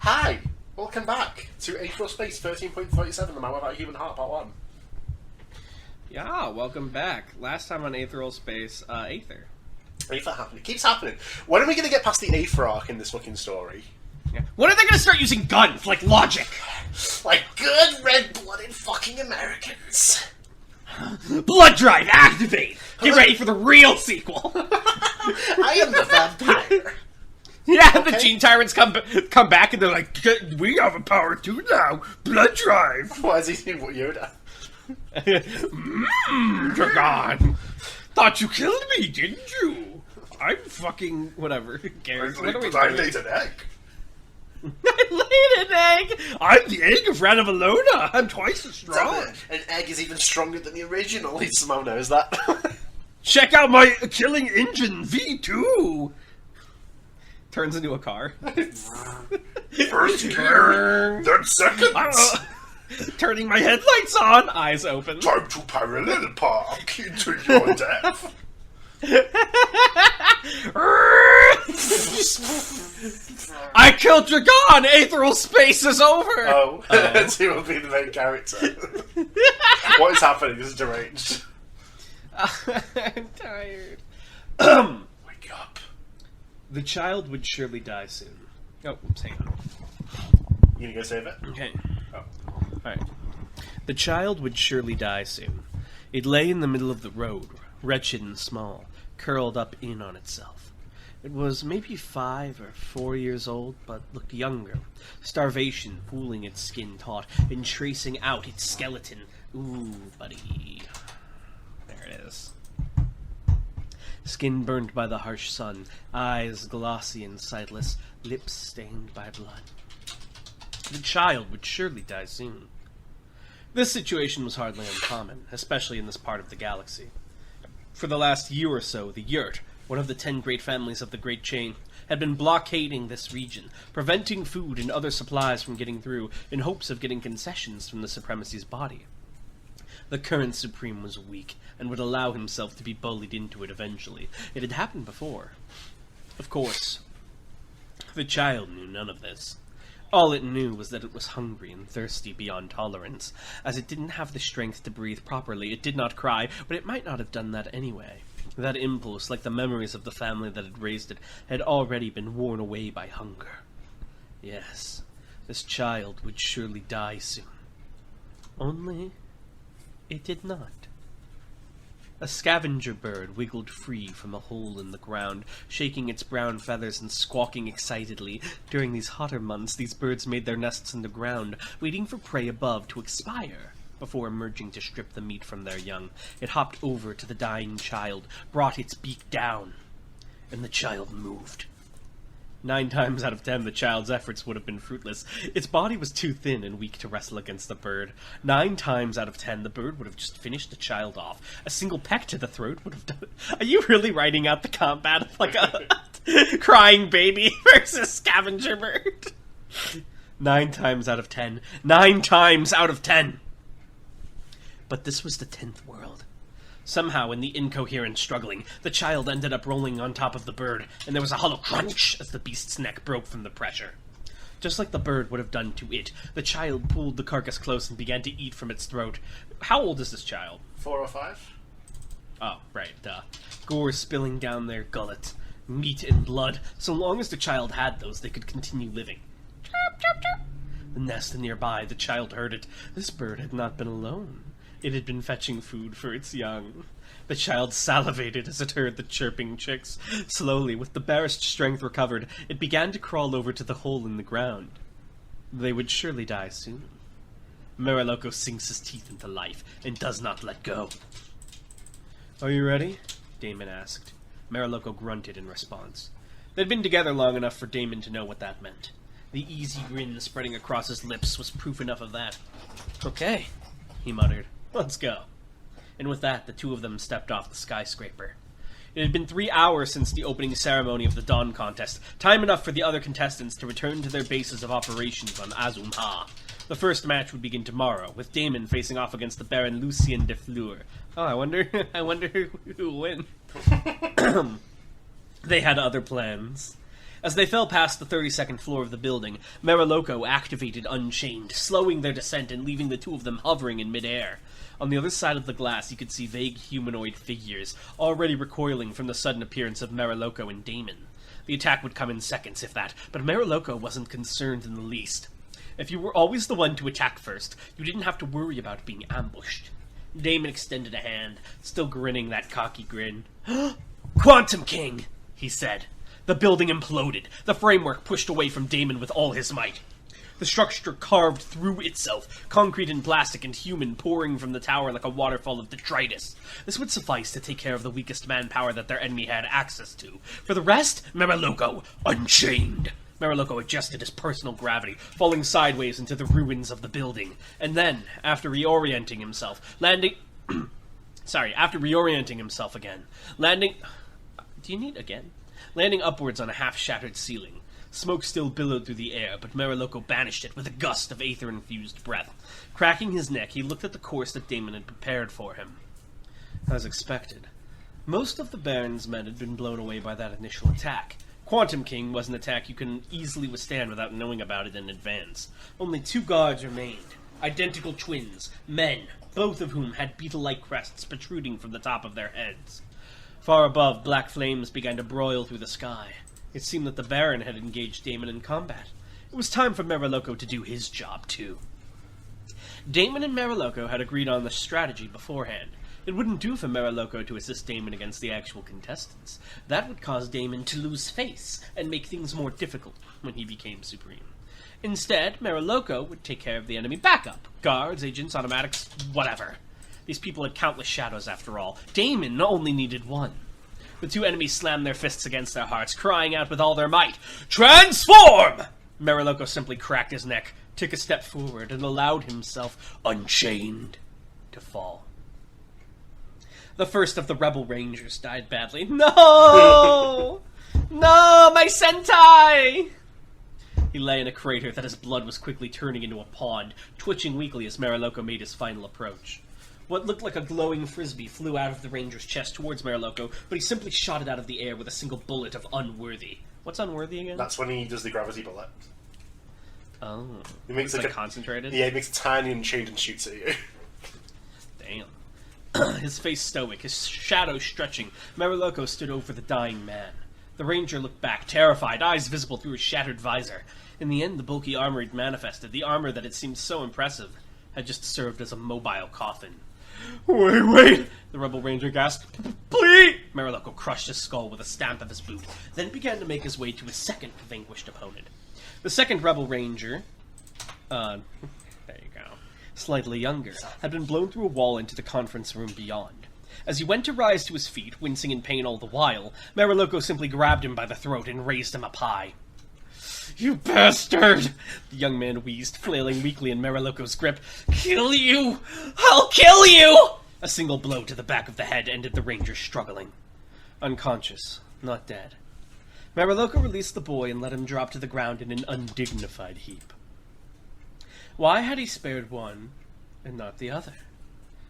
Hi, welcome back to Aetheral Space 13.47, The Man Without a Human Heart, Part 1. Yeah, welcome back. Last time on Aetheral Space, Aether. Aether happening. It keeps happening. When are we going to get past the Aether arc in this fucking story? Yeah. When are they going to start using guns, like logic? Like good red-blooded fucking Americans. Blood drive, activate! Get ready for the real sequel! I am the vampire. Yeah, Okay. the Gene Tyrants come back and they're like, we have a power too now. Blood drive. Why is he doing what Yoda? Dragon. Thought you killed me, didn't you? I'm fucking whatever. Who cares? What are we I doing? laid an egg. I laid an egg. I'm the egg of Ranavalona. I'm twice as strong. An egg is even stronger than the original. He somehow knows that. Check out my killing engine V2. Turns into a car. First gear, then second. Turning my headlights on, eyes open. Time to parallel park into your death. I killed Dragon! Aetheral Space is over! Oh, he will be the main character. What is happening? This is deranged. I'm tired. Wake up. The child would surely die soon. Oh, oops, hang on. You gonna go save it? Okay. Oh. Alright. The child would surely die soon. It lay in the middle of the road, wretched and small, curled up in on itself. It was maybe 5 or 4 years old, but looked younger. Starvation pooling its skin taut and tracing out its skeleton. Ooh, buddy. There it is. Skin burned by the harsh sun, eyes glossy and sightless, lips stained by blood. The child would surely die soon. This situation was hardly uncommon, especially in this part of the galaxy. For the last year or so, the Yurt, one of the 10 great families of the Great Chain, had been blockading this region, preventing food and other supplies from getting through in hopes of getting concessions from the Supremacy's body. The current Supreme was weak, and would allow himself to be bullied into it eventually. It had happened before. Of course, the child knew none of this. All it knew was that it was hungry and thirsty beyond tolerance. As it didn't have the strength to breathe properly, it did not cry, but it might not have done that anyway. That impulse, like the memories of the family that had raised it, had already been worn away by hunger. Yes, this child would surely die soon. Only, it did not. A scavenger bird wiggled free from a hole in the ground, shaking its brown feathers and squawking excitedly. During these hotter months, these birds made their nests in the ground, waiting for prey above to expire, before emerging to strip the meat from their young. It hopped over to the dying child, brought its beak down, and the child moved. 9 times out of 10, the child's efforts would have been fruitless. Its body was too thin and weak to wrestle against the bird. 9 times out of 10, the bird would have just finished the child off. A single peck to the throat would have done it. Are you really writing out the combat of like a crying baby versus scavenger bird? 9 times out of 10. 9 times out of 10! But this was the 10th world. Somehow, in the incoherent struggling, the child ended up rolling on top of the bird, and there was a hollow crunch as the beast's neck broke from the pressure. Just like the bird would have done to it, the child pulled the carcass close and began to eat from its throat. How old is this child? 4 or 5? Oh, right, duh. Gore spilling down their gullets. Meat and blood. So long as the child had those, they could continue living. Chirp, chirp, chirp. The nest nearby, the child heard it. This bird had not been alone. It had been fetching food for its young. The child salivated as it heard the chirping chicks. Slowly, with the barest strength recovered, it began to crawl over to the hole in the ground. They would surely die soon. Mariloko sinks his teeth into life and does not let go. Are you ready? Damon asked. Mariloko grunted in response. They'd been together long enough for Damon to know what that meant. The easy grin spreading across his lips was proof enough of that. Okay, he muttered. Let's go. And with that, the two of them stepped off the skyscraper. It had been 3 hours since the opening ceremony of the Dawn contest, time enough for the other contestants to return to their bases of operations on Azum-Ha. The first match would begin tomorrow, with Damon facing off against the Baron Lucien de Fleur. Oh, I wonder who will win. They had other plans. As they fell past the 32nd floor of the building, Mariloco activated Unchained, slowing their descent and leaving the two of them hovering in midair. On the other side of the glass, you could see vague humanoid figures, already recoiling from the sudden appearance of Mariloco and Damon. The attack would come in seconds, if that, but Mariloco wasn't concerned in the least. If you were always the one to attack first, you didn't have to worry about being ambushed. Damon extended a hand, still grinning that cocky grin. "Quantum King!" he said. The building imploded, the framework pushed away from Damon with all his might. The structure carved through itself, concrete and plastic and human pouring from the tower like a waterfall of detritus. This would suffice to take care of the weakest manpower that their enemy had access to. For the rest, Mariloco unchained. Mariloco adjusted his personal gravity, falling sideways into the ruins of the building. And then, after reorienting himself again, landing upwards on a half-shattered ceiling. Smoke still billowed through the air, but Mariloco banished it with a gust of aether-infused breath. Cracking his neck, he looked at the course that Damon had prepared for him. As expected, most of the Baron's men had been blown away by that initial attack. Quantum King was an attack you can easily withstand without knowing about it in advance. Only 2 guards remained. Identical twins, men, both of whom had beetle-like crests protruding from the top of their heads. Far above, black flames began to broil through the sky. It seemed that the Baron had engaged Damon in combat. It was time for Mariloco to do his job, too. Damon and Mariloco had agreed on the strategy beforehand. It wouldn't do for Mariloco to assist Damon against the actual contestants. That would cause Damon to lose face and make things more difficult when he became supreme. Instead, Mariloco would take care of the enemy backup. Guards, agents, automatics, whatever. These people had countless shadows after all. Damon only needed one. The 2 enemies slammed their fists against their hearts, crying out with all their might, "Transform!" Mariloco simply cracked his neck, took a step forward, and allowed himself, unchained, to fall. The first of the rebel rangers died badly. No! No, my Sentai! He lay in a crater that his blood was quickly turning into a pond, twitching weakly as Mariloco made his final approach. What looked like a glowing frisbee flew out of the ranger's chest towards Mariloco, but he simply shot it out of the air with a single bullet of unworthy. What's unworthy again? That's when he does the gravity bullet. Oh. He makes like concentrated? Yeah, he makes a tiny Unchained and shoots at you. Damn. His face stoic, his shadow stretching, Mariloco stood over the dying man. The ranger looked back, terrified, eyes visible through his shattered visor. In the end, the bulky armor he'd manifested, the armor that had seemed so impressive, had just served as a mobile coffin. Wait! The rebel ranger gasped. Please! Mariloco crushed his skull with a stamp of his boot, then began to make his way to his second vanquished opponent. The second rebel ranger, there you go, slightly younger, had been blown through a wall into the conference room beyond. As he went to rise to his feet, wincing in pain all the while, Mariloco simply grabbed him by the throat and raised him up high. "You bastard!" The young man wheezed, flailing weakly in Mariloco's grip. "Kill you! I'll kill you!" A single blow to the back of the head ended the ranger struggling. Unconscious, not dead. Mariloco released the boy and let him drop to the ground in an undignified heap. Why had he spared one and not the other?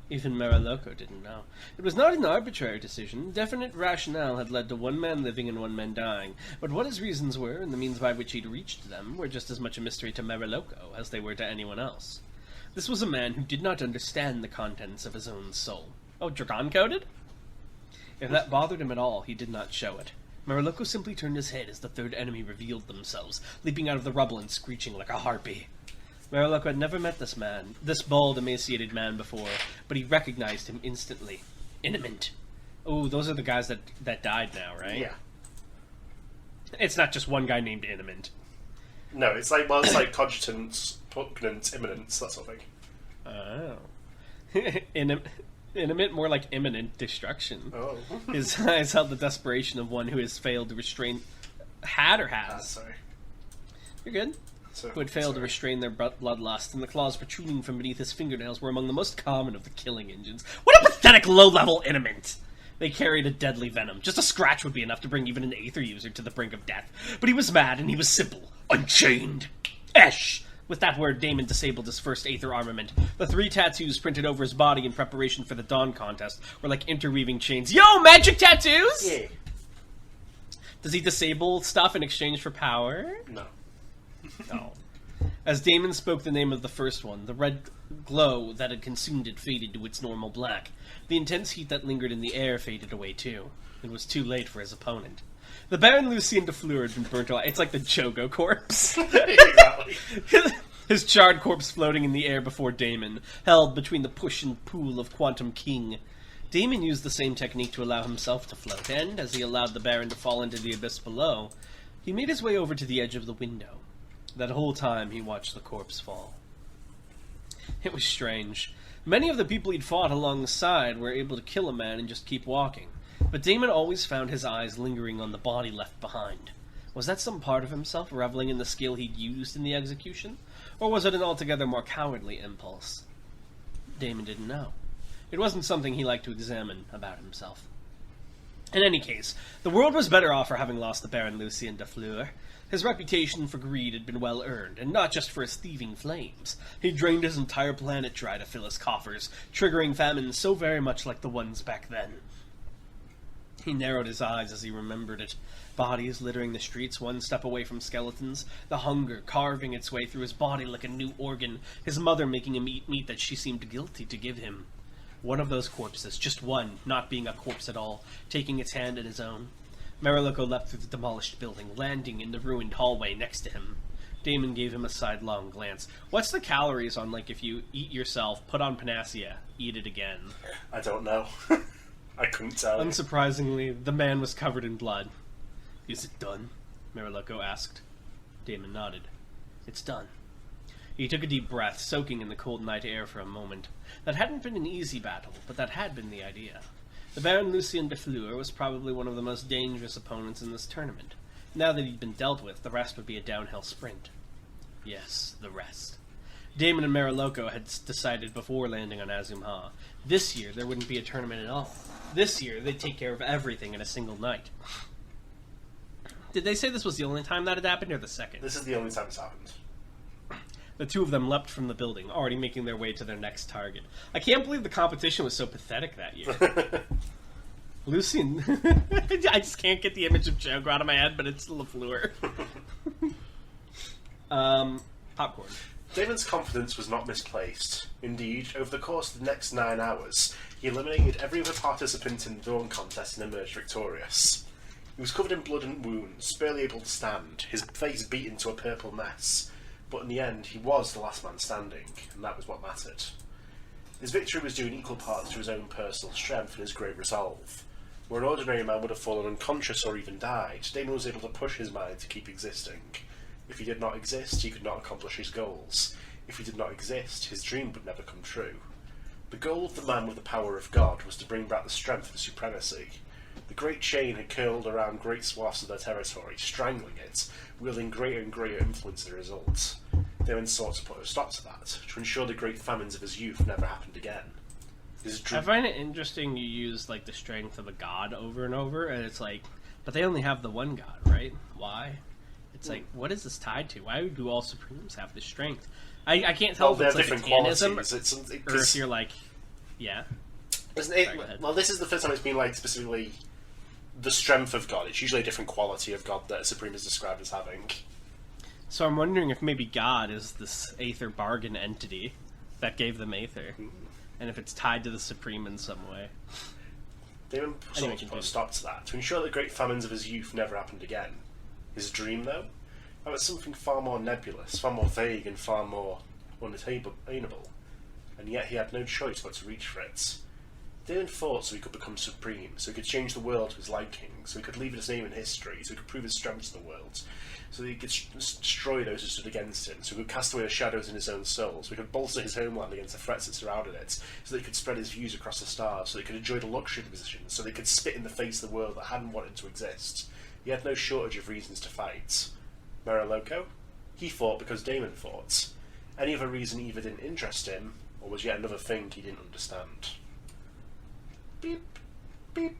Even Mariloco didn't know. It was not an arbitrary decision. Definite rationale had led to one man living and one man dying, but what his reasons were and the means by which he'd reached them were just as much a mystery to Mariloco as they were to anyone else. This was a man who did not understand the contents of his own soul. Oh, Dragon-coded? If that bothered him at all, he did not show it. Mariloco simply turned his head as the third enemy revealed themselves, leaping out of the rubble and screeching like a harpy. Mariloco had never met this man, this bald, emaciated man before, but he recognized him instantly. Inimint. Oh, those are the guys that died now, right? Yeah. It's not just one guy named Inimint. No, it's like cogitance, pugnance, imminence, that sort of thing. Oh. Inimint, more like imminent destruction. Oh. His eyes held the desperation of one who has failed to restrain... has. Sorry. You're good. Who had failed to restrain their bloodlust, and the claws protruding from beneath his fingernails were among the most common of the killing engines. What a pathetic low-level Inimint! They carried a deadly venom. Just a scratch would be enough to bring even an Aether user to the brink of death. But he was mad, and he was simple. Unchained! Esh! With that word, Damon disabled his first Aether armament. The 3 tattoos printed over his body in preparation for the Dawn contest were like interweaving chains. Yo, magic tattoos?! Yeah. Does he disable stuff in exchange for power? No. No. As Damon spoke the name of the first one, the red glow that had consumed it faded to its normal black. The intense heat that lingered in the air faded away too. It was too late for his opponent. The Baron Lucien de Fleur had been burnt alive. It's like the Chogo corpse. Exactly. His charred corpse floating in the air before Damon, held between the push and pull of Quantum King. Damon used the same technique to allow himself to float, and, as he allowed the Baron to fall into the abyss below, he made his way over to the edge of the window. That whole time he watched the corpse fall. It was strange. Many of the people he'd fought alongside were able to kill a man and just keep walking, but Damon always found his eyes lingering on the body left behind. Was that some part of himself reveling in the skill he'd used in the execution? Or was it an altogether more cowardly impulse? Damon didn't know. It wasn't something he liked to examine about himself. In any case, the world was better off for having lost the Baron Lucien de Fleur. His reputation for greed had been well earned, and not just for his thieving flames. He drained his entire planet dry to fill his coffers, triggering famines so very much like the ones back then. He narrowed his eyes as he remembered it. Bodies littering the streets, one step away from skeletons, the hunger carving its way through his body like a new organ, his mother making him eat meat that she seemed guilty to give him. One of those corpses, just one, not being a corpse at all, taking its hand in his own. Mariloko leapt through the demolished building, landing in the ruined hallway next to him. Damon gave him a sidelong glance. What's the calories on, like, if you eat yourself, put on panacea, eat it again? I don't know. I couldn't tell. Unsurprisingly, the man was covered in blood. Is it done? Mariloko asked. Damon nodded. It's done. He took a deep breath, soaking in the cold night air for a moment. That hadn't been an easy battle, but that had been the idea. The Baron Lucien de Fleur was probably one of the most dangerous opponents in this tournament. Now that he'd been dealt with, the rest would be a downhill sprint. Yes, the rest. Damon and Mariloko had decided before landing on Azumha. This year, there wouldn't be a tournament at all. This year, they'd take care of everything in a single night. Did they say this was the only time that had happened, or the second? This is the only time it's happened. The two of them leapt from the building, already making their way to their next target. I can't believe the competition was so pathetic that year. Lucien... I just can't get the image of Chogo out of my head, but it's LaFleur. Popcorn. Damon's confidence was not misplaced. Indeed, over the course of the next 9 hours, he eliminated every other participant in the Dawn contest and emerged victorious. He was covered in blood and wounds, barely able to stand, his face beat into a purple mess. But in the end, he was the last man standing, and that was what mattered. His victory was due in equal parts to his own personal strength and his great resolve. Where an ordinary man would have fallen unconscious or even died, Damon was able to push his mind to keep existing. If he did not exist, he could not accomplish his goals. If he did not exist, his dream would never come true. The goal of the man with the power of God was to bring back the strength of supremacy. The great chain had curled around great swaths of their territory, strangling it, wielding greater and greater influence as a result. Damon sought to put a stop to that, to ensure the great famines of his youth never happened again. I find it interesting you use, like, the strength of a god over and over, and it's like, but they only have the one god, right? Why? It's like, what is this tied to? Why do all Supremes have this strength? I can't tell if it's like a Tanism, or if you're like, yeah. Well, this is the first time it's been like specifically the strength of God. It's usually a different quality of God that a Supreme is described as having. So I'm wondering if maybe God is this Aether bargain entity that gave them Aether, and if it's tied to the Supreme in some way. Damon sought to put a stop to that, to ensure the great famines of his youth never happened again. His dream, though? That was something far more nebulous, far more vague, and far more unattainable. And yet he had no choice but to reach for it. Damon fought so he could become supreme, so he could change the world to his liking, so he could leave his name in history, so he could prove his strength to the world, so that he could destroy those who stood against him, so he could cast away the shadows in his own soul, so he could bolster his homeland against the threats that surrounded it, so that he could spread his views across the stars, so he could enjoy the luxury of the position, so that he could spit in the face of the world that hadn't wanted to exist. He had no shortage of reasons to fight. Mariloko? He fought because Damon fought. Any other reason either didn't interest him, or was yet another thing he didn't understand. Beep, beep,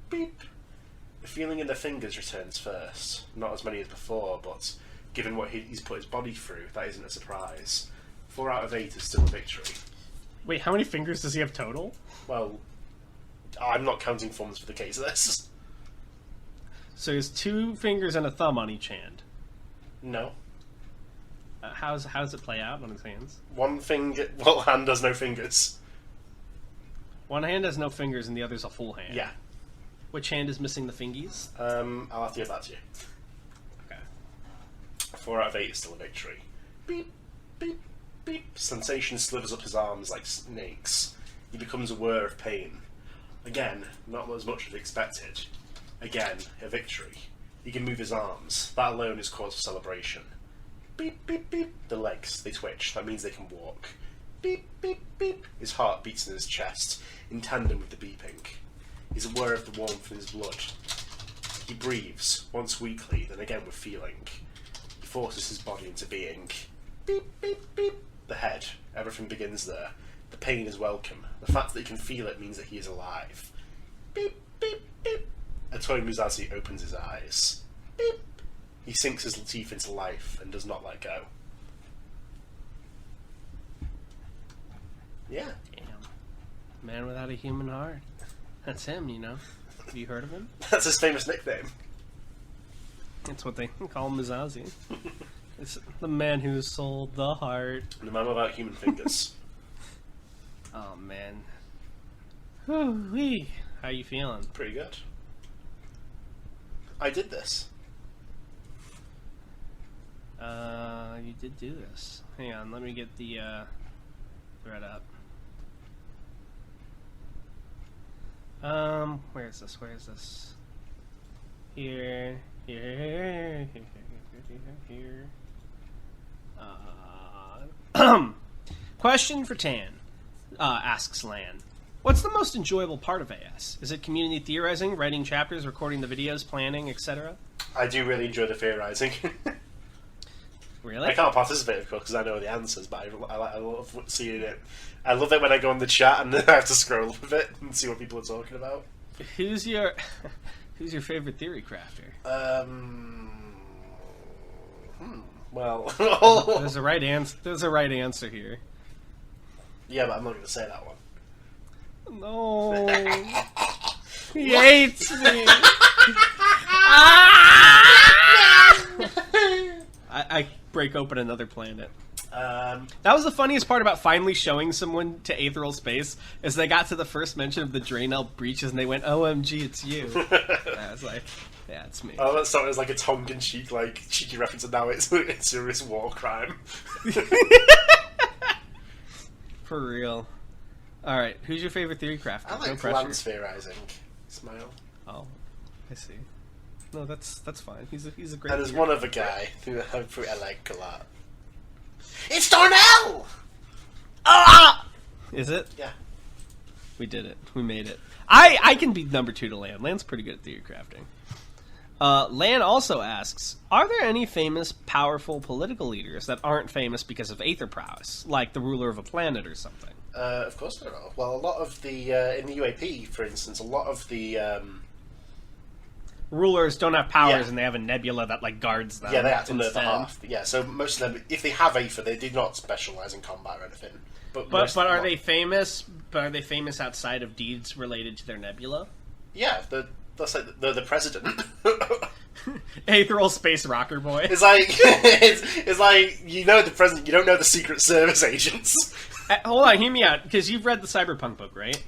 beep. The feeling in the fingers returns first. Not as many as before, but given what he's put his body through, that isn't a surprise. 4 out of 8 is still a victory. Wait, how many fingers does he have total? Well, I'm not counting forms for the case of this. So he has 2 fingers and a thumb on each hand. No. How does it play out on his hands? One finger... Well, hand has no fingers. One hand has no fingers and the other's a full hand. Yeah. Which hand is missing the fingies? I'll have to give that to you. Okay. 4 out of 8 is still a victory. Beep, beep, beep. Sensation slithers up his arms like snakes. He becomes aware of pain. Again, not as much as expected. Again, a victory. He can move his arms. That alone is cause for celebration. Beep, beep, beep. The legs, they twitch. That means they can walk. Beep, beep, beep. His heart beats in his chest, in tandem with the beeping. He's aware of the warmth in his blood. He breathes, once weakly, then again with feeling. He forces his body into being. Beep, beep, beep. The head. Everything begins there. The pain is welcome. The fact that he can feel it means that he is alive. Beep, beep, beep. Atoy Musashi opens his eyes. Beep. He sinks his teeth into life and does not let go. Yeah. Damn. Man without a human heart. That's him, you know. Have you heard of him? That's his famous nickname. That's what they call Musashi. It's the man who sold the heart. The man without human fingers. Oh, man. Whew-wee. How you feeling? Pretty good. I did this. You did do this. Hang on, let me get the thread up. Where is this? Where is this? Here. Question for Tan, asks Lan. What's the most enjoyable part of AS? Is it community theorizing, writing chapters, recording the videos, planning, etc.? I do really enjoy the theorizing. Really? I can't participate, of course, because I know the answers, but I love seeing it. I love it when I go on the chat and I have to scroll a bit and see what people are talking about. Who's your favorite theory crafter? Well, There's a right answer. There's a right answer here. Yeah, but I'm not going to say that one. No. He hates me. I break open another planet. That was the funniest part about finally showing someone to Aetheral Space, is they got to the first mention of the Draenei breaches and they went, "OMG, it's you." I was like, "Yeah, it's me." Oh, that sounded like a tongue-in-cheek, like cheeky reference, and now it's a serious war crime. For real. All right, who's your favorite theory crafter? I like Lance theorizing. Smile. Oh, I see. No, that's fine. He's a great. And there's one other guy who I like a lot. It's Darnell! Ah! Is it? Yeah. We did it. We made it. I can be number 2 to Lan. Lan's pretty good at theory crafting. Lan also asks, are there any famous, powerful political leaders that aren't famous because of aether prowess, like the ruler of a planet or something? Of course there are. Well, a lot of the in the UAP, for instance, a lot of the rulers don't have powers, and they have a nebula that like guards them. Yeah, they act on their behalf. Yeah, so most of them, if they have aether, they do not specialize in combat or anything. But are they famous? But are they famous outside of deeds related to their nebula? Yeah, that's like the president. Aetheral Space Rocker Boy. It's like it's like, you know the president, you don't know the Secret Service agents. Hold on, hear me out, because you've read the Cyberpunk book, right?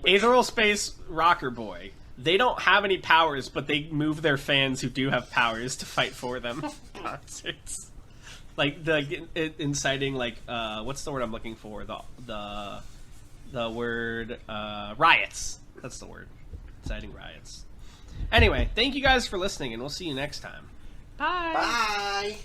Aetheral Space Rocker Boy. They don't have any powers, but they move their fans who do have powers to fight for them. Concerts. Like inciting, like what's the word I'm looking for? The word riots. That's the word. Inciting riots. Anyway, thank you guys for listening, and we'll see you next time. Bye. Bye.